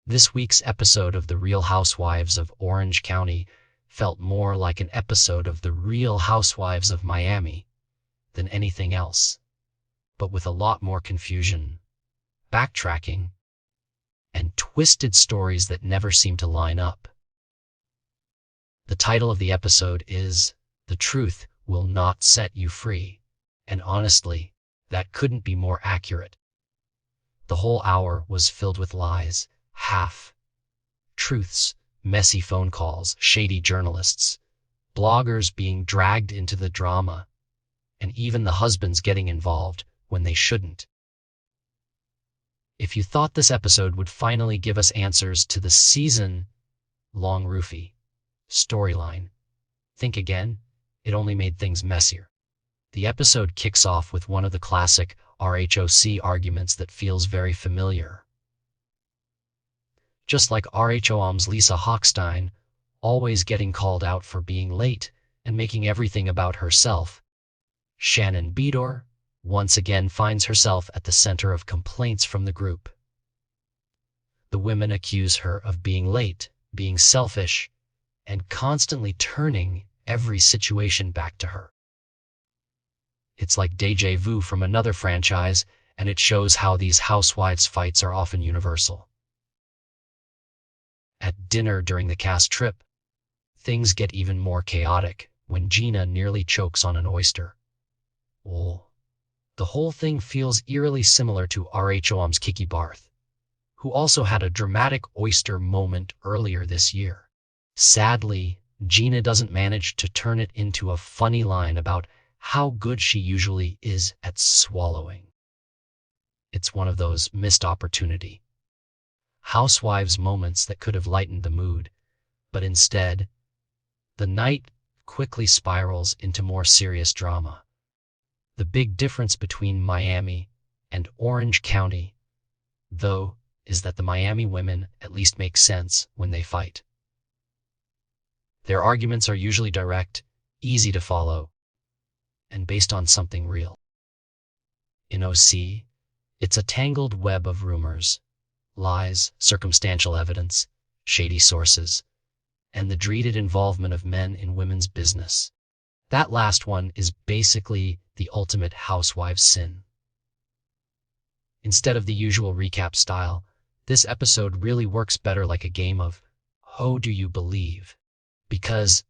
This week's episode of The Real Housewives of Orange County felt more like an episode of The Real Housewives of Miami than anything else, but with a lot more confusion, backtracking, and twisted stories that never seem to line up. The title of the episode is "The Truth Will Not Set You Free," and honestly, that couldn't be more accurate. The whole hour was filled with lies, half-truths, messy phone calls, shady journalists, bloggers being dragged into the drama, and even the husbands getting involved when they shouldn't. If you thought this episode would finally give us answers to the season-long Roofie storyline, think again. It only made things messier. The episode kicks off with one of the classic RHOC arguments that feels very familiar. Just like RHOM's Lisa Hochstein, always getting called out for being late and making everything about herself, Shannon Beador once again finds herself at the center of complaints from the group. The women accuse her of being late, being selfish, and constantly turning every situation back to her. It's like déjà vu from another franchise, and it shows how these housewives fights are often universal. At dinner during the cast trip, things get even more chaotic when Gina nearly chokes on an oyster. The whole thing feels eerily similar to RHOM's Kiki Barth, who also had a dramatic oyster moment earlier this year. Sadly, Gina doesn't manage to turn it into a funny line about how good she usually is at swallowing. It's one of those missed opportunity housewives moments that could have lightened the mood, but instead, the night quickly spirals into more serious drama. The big difference between Miami and Orange County, though, is that the Miami women at least make sense when they fight. Their arguments are usually direct, easy to follow, and based on something real. In OC, it's a tangled web of rumors, lies, circumstantial evidence, shady sources, and the dreaded involvement of men in women's business. That last one is basically the ultimate housewives sin. Instead of the usual recap style, this episode really works better like a game of "Who do you believe?" because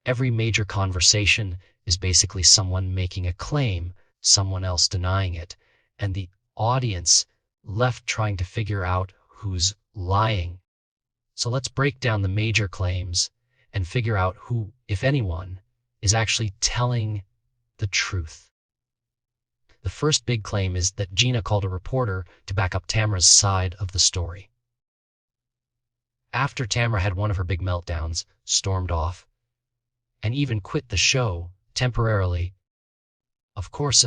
every major conversation is basically someone making a claim, someone else denying it, and the audience left trying to figure out who's lying. So let's break down the major claims and figure out who, if anyone, is actually telling the truth. The first big claim is that Gina called a reporter to back up Tamra's side of the story. After Tamra had one of her big meltdowns, stormed off, and even quit the show temporarily, of course,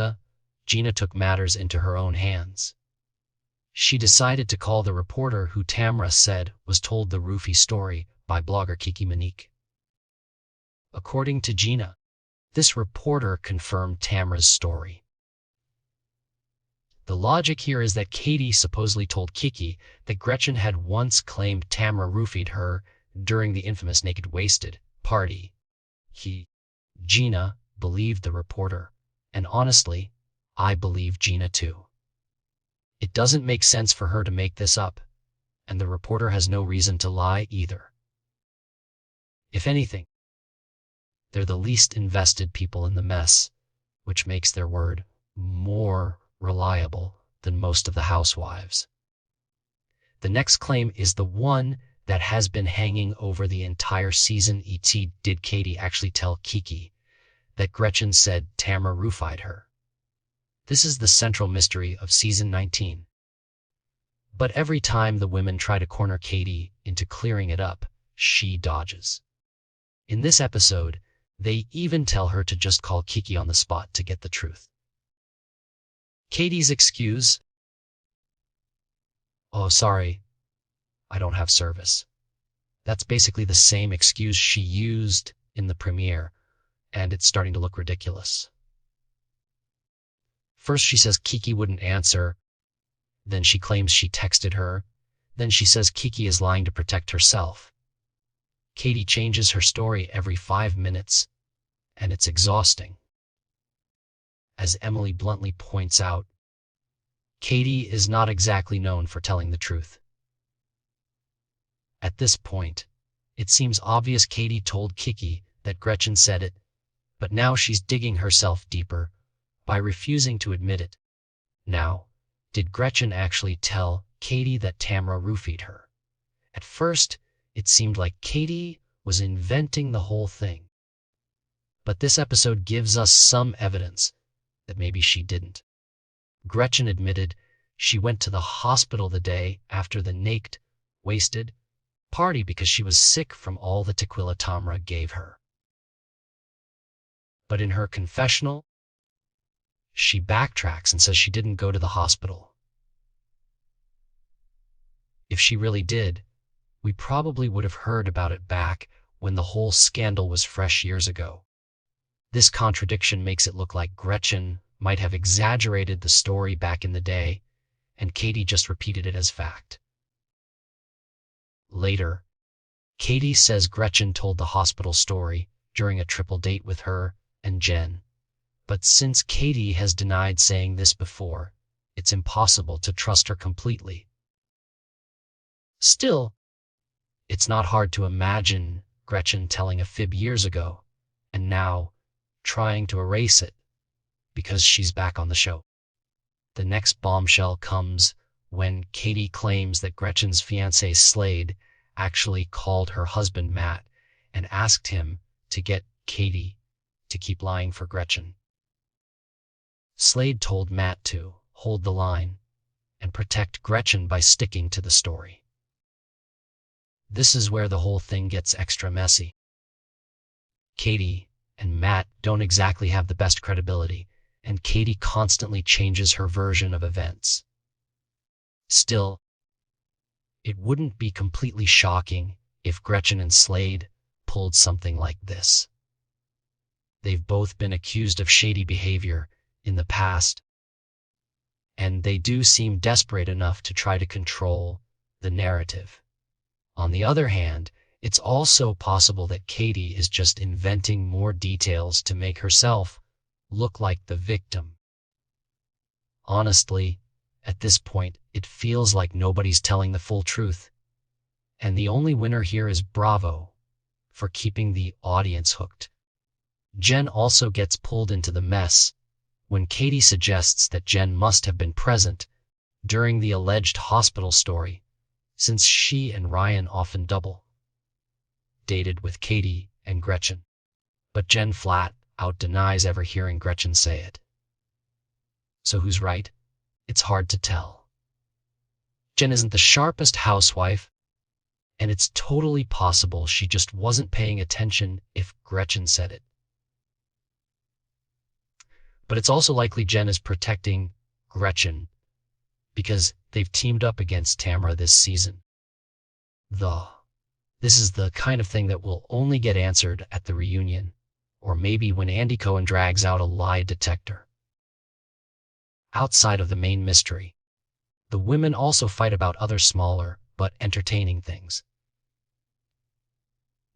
Gina took matters into her own hands. She decided to call the reporter who Tamra said was told the Roofie story by blogger Kiki Monique. According to Gina, this reporter confirmed Tamra's story. The logic here is that Katie supposedly told Kiki that Gretchen had once claimed Tamra roofied her during the infamous Naked Wasted party. Gina believed the reporter, and honestly, I believe Gina too. It doesn't make sense for her to make this up, and the reporter has no reason to lie either. If anything, they're the least invested people in the mess, which makes their word more reliable than most of the housewives. The next claim is the one that has been hanging over the entire season. Did Katie actually tell Kiki that Gretchen said Tamra roofied her? This is the central mystery of season 19. But every time the women try to corner Katie into clearing it up, she dodges. In this episode, they even tell her to just call Kiki on the spot to get the truth. Katie's excuse, "Oh, sorry, I don't have service." That's basically the same excuse she used in the premiere, and it's starting to look ridiculous. First she says Kiki wouldn't answer, then she claims she texted her, Then she says Kiki is lying to protect herself. Katie changes her story every 5 minutes, and it's exhausting. As Emily bluntly points out, Katie is not exactly known for telling the truth. At this point, it seems obvious Katie told Kiki that Gretchen said it, but now she's digging herself deeper by refusing to admit it. Now, did Gretchen actually tell Katie that Tamra roofied her? At first, it seemed like Katie was inventing the whole thing. But this episode gives us some evidence that maybe she didn't. Gretchen admitted she went to the hospital the day after the naked, wasted party because she was sick from all the tequila Tamra gave her. But in her confessional, she backtracks and says she didn't go to the hospital. If she really did, we probably would have heard about it back when the whole scandal was fresh years ago. This contradiction makes it look like Gretchen might have exaggerated the story back in the day, and Katie just repeated it as fact. Later, Katie says Gretchen told the hospital story during a triple date with her and Jen. But since Katie has denied saying this before, it's impossible to trust her completely. Still, it's not hard to imagine Gretchen telling a fib years ago, and now trying to erase it because she's back on the show. The next bombshell comes when Katie claims that Gretchen's fiancé Slade actually called her husband Matt and asked him to get Katie to keep lying for Gretchen. Slade told Matt to hold the line and protect Gretchen by sticking to the story. This is where the whole thing gets extra messy. Katie and Matt don't exactly have the best credibility, and Katie constantly changes her version of events. Still, it wouldn't be completely shocking if Gretchen and Slade pulled something like this. They've both been accused of shady behavior in the past, and they do seem desperate enough to try to control the narrative. On the other hand, it's also possible that Katie is just inventing more details to make herself look like the victim. Honestly, at this point, it feels like nobody's telling the full truth. And the only winner here is Bravo for keeping the audience hooked. Jen also gets pulled into the mess when Katie suggests that Jen must have been present during the alleged hospital story, since she and Ryan often double dated with Katie and Gretchen. But Jen flat out denies ever hearing Gretchen say it. So who's right? It's hard to tell. Jen isn't the sharpest housewife, and it's totally possible she just wasn't paying attention if Gretchen said it. But it's also likely Jen is protecting Gretchen because they've teamed up against Tamra this season. This is the kind of thing that will only get answered at the reunion, or maybe when Andy Cohen drags out a lie detector. Outside of the main mystery, the women also fight about other smaller but entertaining things.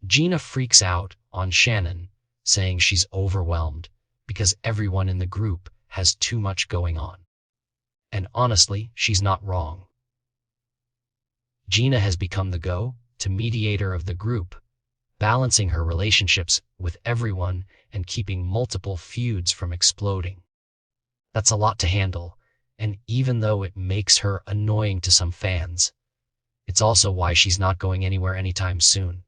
Gina freaks out on Shannon, saying she's overwhelmed because everyone in the group has too much going on. And honestly, she's not wrong. Gina has become the go-to mediator of the group, balancing her relationships with everyone and keeping multiple feuds from exploding. That's a lot to handle, and even though it makes her annoying to some fans, it's also why she's not going anywhere anytime soon.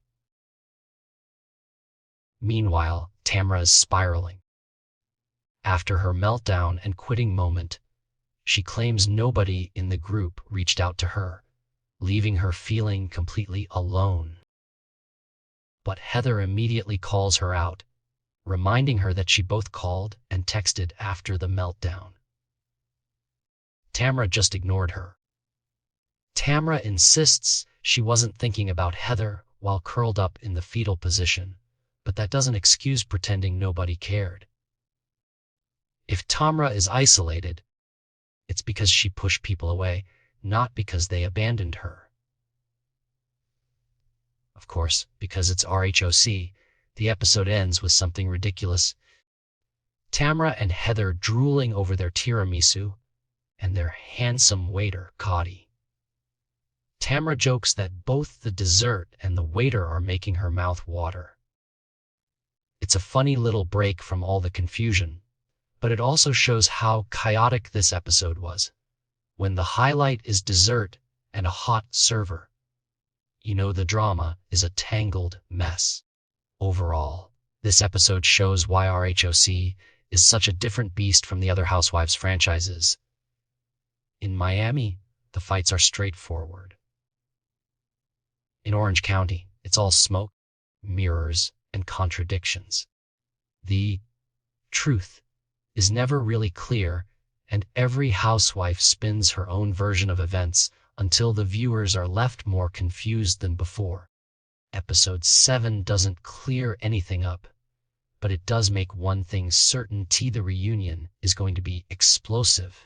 Meanwhile, Tamra is spiraling. After her meltdown and quitting moment, she claims nobody in the group reached out to her, leaving her feeling completely alone. But Heather immediately calls her out, reminding her that she both called and texted after the meltdown. Tamra just ignored her. Tamra insists she wasn't thinking about Heather while curled up in the fetal position, but that doesn't excuse pretending nobody cared. If Tamra is isolated, it's because she pushed people away, not because they abandoned her. Of course, because it's RHOC, the episode ends with something ridiculous. Tamra and Heather drooling over their tiramisu and their handsome waiter, Cotty. Tamra jokes that both the dessert and the waiter are making her mouth water. It's a funny little break from all the confusion, but it also shows how chaotic this episode was. When the highlight is dessert and a hot server, you know the drama is a tangled mess. Overall, this episode shows why RHOC is such a different beast from the other Housewives franchises. In Miami, the fights are straightforward. In Orange County, it's all smoke, mirrors, and contradictions. The truth is never really clear, and every housewife spins her own version of events until the viewers are left more confused than before. Episode 7 doesn't clear anything up, but it does make one thing certain: the reunion is going to be explosive.